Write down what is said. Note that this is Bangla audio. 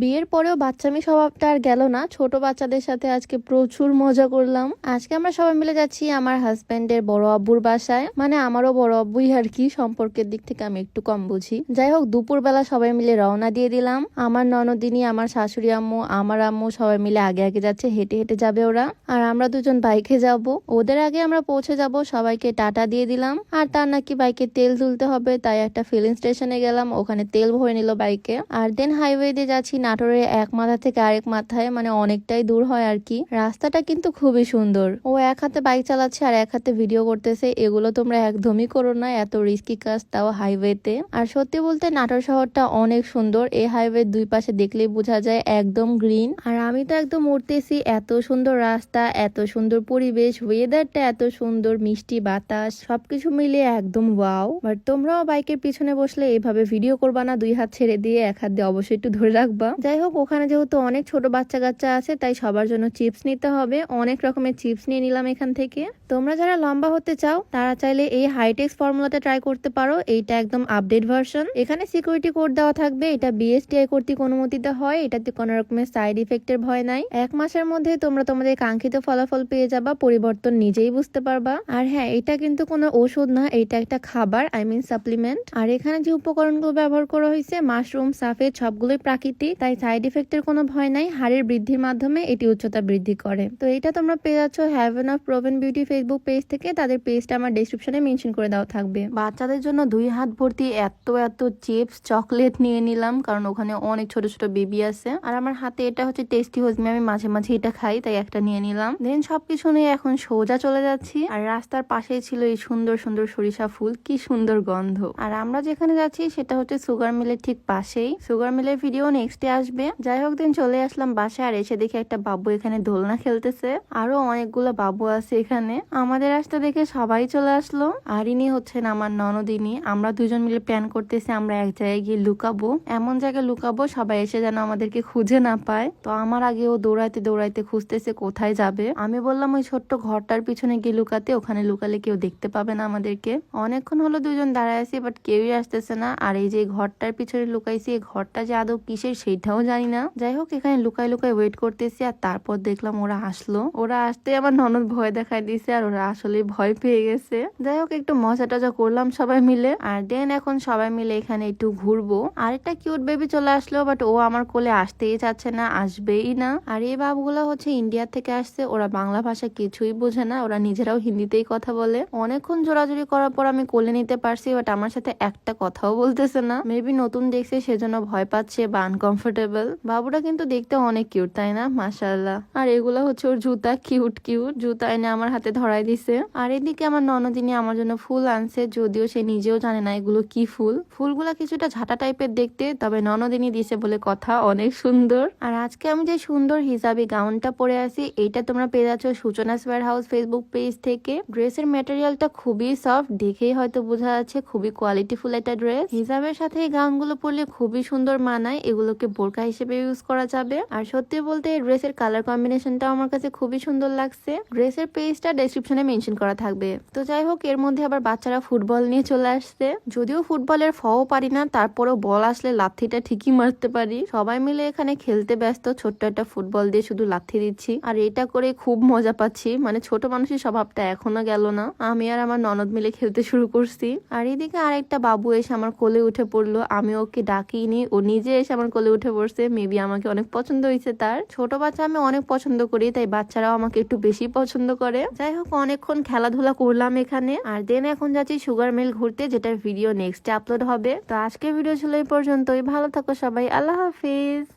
বিয়ের পরেও বাচ্চামি স্বভাবটা আর গেল না। ছোট বাচ্চাদের সাথে আজকে প্রচুর মজা করলাম। আজকে আমরা সবাই মিলে যাচ্ছি আমার হাজবেন্ডের বড় আব্বুর বাসায়, মানে আমারও বড় আব্বুই আর কি, সম্পর্কের দিক থেকে আমি একটু কম বুঝি। যাই হোক, দুপুরবেলা সবাই মিলে রওনা দিয়ে দিলাম। আমার ননদিনী, আমার শাশুড়ি আম্মু, আমার আম্মু সবাই মিলে আগে আগে যাচ্ছে, হেঁটে হেঁটে যাবে ওরা, আর আমরা দুজন বাইকে যাব। ওদের আগে আমরা পৌঁছে যাব। সবাইকে টাটা দিয়ে দিলাম। আর তার নাকি বাইকে তেল তুলতে হবে, তাই একটা ফিলিং স্টেশনে গেলাম, ওখানে তেল ভরে নিল বাইকে। আর দেন হাইওয়ে দিয়ে যাচ্ছি নাটোরের এক মাথা থেকে আরেক মাথায়, মানে অনেকটাই দূর হয় আর কি। রাস্তাটা কিন্তু খুবই সুন্দর। ও এক হাতে বাইক চালাচ্ছে আর এক হাতে ভিডিও করতেছে। এগুলো তোমরা একদমই করো না, এত রিস্কি কাজ, তাও হাইওয়েতে। আর সত্যি বলতে নাটোর শহরটা অনেক সুন্দর। এই হাইওয়ে দুই পাশে দেখলেই বোঝা যায় একদম গ্রিন। আর আমি তো একদম উঠতেছি, এত সুন্দর রাস্তা, এত সুন্দর পরিবেশ, ওয়েদারটা এত সুন্দর, মিষ্টি বাতাস, সবকিছু মিলিয়ে একদম ওয়াও। বাট তোমরাও বাইকের পিছনে বসলে এভাবে ভিডিও করবা না, দুই হাত ছেড়ে দিয়ে এক হাত দিয়ে অবশ্যই একটু ধরে রাখবা। যাই হোক, ওখানে যেহেতু অনেক ছোট বাচ্চা কাচ্চা আছে, তাই সবার জন্য চিপস নিতে হবে। অনেক রকমের চিপস নিয়ে নিলাম এখান থেকে। তোমরা যারা লম্বা হতে চাও তারা চাইলে এই হাইটেক্স ফর্মুলাটা ট্রাই করতে পারো। এইটা একদম আপডেট ভার্সন। এখানে সিকিউরিটি কোড দেওয়া থাকবে। এটা বিএসটিআই কর্তৃক অনুমোদিত হয়। এটাতে কোনো রকমের সাইড ইফেক্টের ভয় নাই। 1 মাসের মধ্যে তোমরা তোমাদের কাঙ্ক্ষিত ফলাফল পেয়ে যাবা, পরিবর্তন নিজেই বুঝতে পারবা। আর হ্যাঁ, এটা কিন্তু কোনো ওষুধ না, এটা একটা খাবার, আই মিন সাপ্লিমেন্ট। আর এখানে যে উপকরণগুলো ব্যবহার করা হয়েছে, মাশরুম, সাফেদ, সবগুলোই প্রাকৃতিক, তাই সাইড ইফেক্টের কোনো ভয় নাই। হাড়ের বৃদ্ধির মাধ্যমে এটি উচ্চতা বৃদ্ধি করে। তো এটা তোমরা পেয়ে যাচ্ছ haven of proven beauty Facebook page থেকে। তাদের পেজটা আমার ডেসক্রিপশনে মেনশন করে দেওয়া থাকবে। বাচ্চাদের জন্য 2 হাত ভর্তি এত এত চিপস, চকলেট নিয়ে নিলাম, কারণ ওখানে অনেক ছোট ছোট বেবি আছে। আর আমার হাতে এটা হচ্ছে টেস্টি হজমি, আমি মাঝে মাঝে এটা খাই, তাই একটা নিয়ে নিলাম। দেন সবকিছু নিয়ে এখন সোজা চলে যাচ্ছি। আর রাস্তার পাশেই ছিল এই সুন্দর সুন্দর সরিষা ফুল, কি সুন্দর গন্ধ। আর আমরা যেখানে যাচ্ছি সেটা হচ্ছে সুগার মিলের ঠিক পাশেই। সুগার মিলের ভিডিও নেক্সটে আসবে। যাই হোক, দিন চলে আসলাম বাসায়। আর এসে দেখি একটা বাবু এখানে দোলনা খেলতেছে, আরো অনেকগুলো বাবু আছে এখানে। আমাদের আসতে দেখে সবাই চলে আসলো। আর ইনি হচ্ছেন আমার ননদিনী। আমরা দুজন মিলে প্ল্যান করতেছি আমরা এক জায়গায় গিয়ে লুকাবো, এমন জায়গায় লুকাবো সবাই এসে যেন আমাদেরকে খুঁজে না পায়। তো আমার আগে ও দৌড়াইতে দৌড়াইতে খুঁজতেছে কোথায় যাবে। আমি বললাম ওই ছোট্ট ঘরটার পিছনে গিয়ে লুকাতে, ওখানে লুকালে কেউ দেখতে পাবে না আমাদেরকে। অনেকক্ষণ হলো দুজন দাঁড়ায় আছি, বাট কেউই আসতেছে না। আর এই যে ঘরটার পিছনে লুকাইছি, এই ঘরটা যে আদৌ কিসের সেইটাও জানি না। যাই হোক, এখানে লুকাই লুকাই ওয়েট করতেছি। আর তারপর দেখলাম ওরা আসলো। ওরা আসতে আমার ননদ ভয় দেখাই দিছে, আর ওরা আসলে ভয় পেয়ে গেছে। যাই হোক, একটু মজা টজা করলাম সবাই মিলে। আর দেন এখন সবাই মিলে এখানে একটু ঘুরবো। আর একটা কিউট বেবি চলে আসলো, বাট ও আমার কোলে আসতেই চাচ্ছে না, আসবেই না। আর এই বাবুগুলো হচ্ছে ইন্ডিয়া থেকে আসছে। ওরা বাংলা ভাষা কিছুই বোঝে না, ওরা নিজেরাও হিন্দিতেই কথা বলে। অনেকক্ষণ জোরাজুরি করার পর আমি কোলে নিতে পারছি, বাট আমার সাথে একটা কথাও বলতেছে না। মেবি নতুন দেখছে সেজন্য ভয় পাচ্ছে বা আনকমফোর্টেবল। বাবুটা কিন্তু দেখতে অনেক কিউট, তাই না? মাশাআল্লাহ। আর এগুলো হচ্ছে ওর জুতা, কিউট কিউট জুতা এনে আমার হাতে ধরাই দিছে। আর এদিকে আমার ননদিনী আমার জন্য ফুল আনছে, যদিও সে নিজেও জানে না এগুলো কি ফুল। ফুলগুলা কিছুটা ঝাঁটা টাইপের দেখতে, তবে ননদিনী দিছে বলে কথা, অনেক সুন্দর। আর আজকে আমি যে সুন্দর হিজাবি গাউনটা পরে আছি, এইটা তোমরা পেয়ে যাচ্ছ সূচনাস ওয়্যার হাউস ফেসবুক পেজ থেকে। ড্রেসের ম্যাটেরিয়ালটা খুবই সফট, দেখেই হয়তো বোঝা যাচ্ছে খুবই কোয়ালিটিফুল একটা ড্রেস। হিজাবের সাথে এই গাউনগুলো পরলে খুবই সুন্দর মানায়, এগুলোকে বোরকা হিসেবে ইউজ করা যাবে। আর সত্যি বলতে এই ড্রেসের কালার কম্বিনেশনটাও আমার কাছে খুবই সুন্দর লাগছে। ড্রেসের পেজটা ডেসক্রিপশনে মেনশন করা থাকবে। তো যাই হোক, এর মধ্যে আবার বাচ্চারা ফুটবল নিয়ে চলে আসছে। যদিও ফুটবলের ফও পারি না, তারপরেও বল আসলে লাথিটা ঠিকই মারতে পারি। সবাই মিলে এখানে খেলতে ব্যস্ত, ছোট্ট একটা ফুটবল দিয়ে শুধু লাথি দিচ্ছি। আর এটা করে খুব মজা পাচ্ছি, মানে ছোট মানুষের স্বভাবটা এখনো গেল না। আমি আর আমার ননদ মিলে খেলতে শুরু করছি। আর এদিকে আরেকটা বাবু এসে আমার কোলে উঠে পড়লো। আমি ওকে ডাকিনি, ও নিজে এসে আমার কোলে উঠে পড়ছে। মেবি আমাকে অনেক পছন্দ হয়েছে তার। ছোট বাচ্চা আমি অনেক পছন্দ করি, তাই বাচ্চারাও আমাকে একটু বেশি পছন্দ করে। যাই হোক, অনেকক্ষণ খেলাধুলা করলাম এখানে। আর দেন এখন যাচ্ছি সুগার মিল ঘুরতে, যেটার ভিডিও নেক্সটে আপলোড হবে। তো আজকের ভিডিও ছিল এই পর্যন্তই। ভালো থাকো সবাই, আল্লাহ হাফিজ।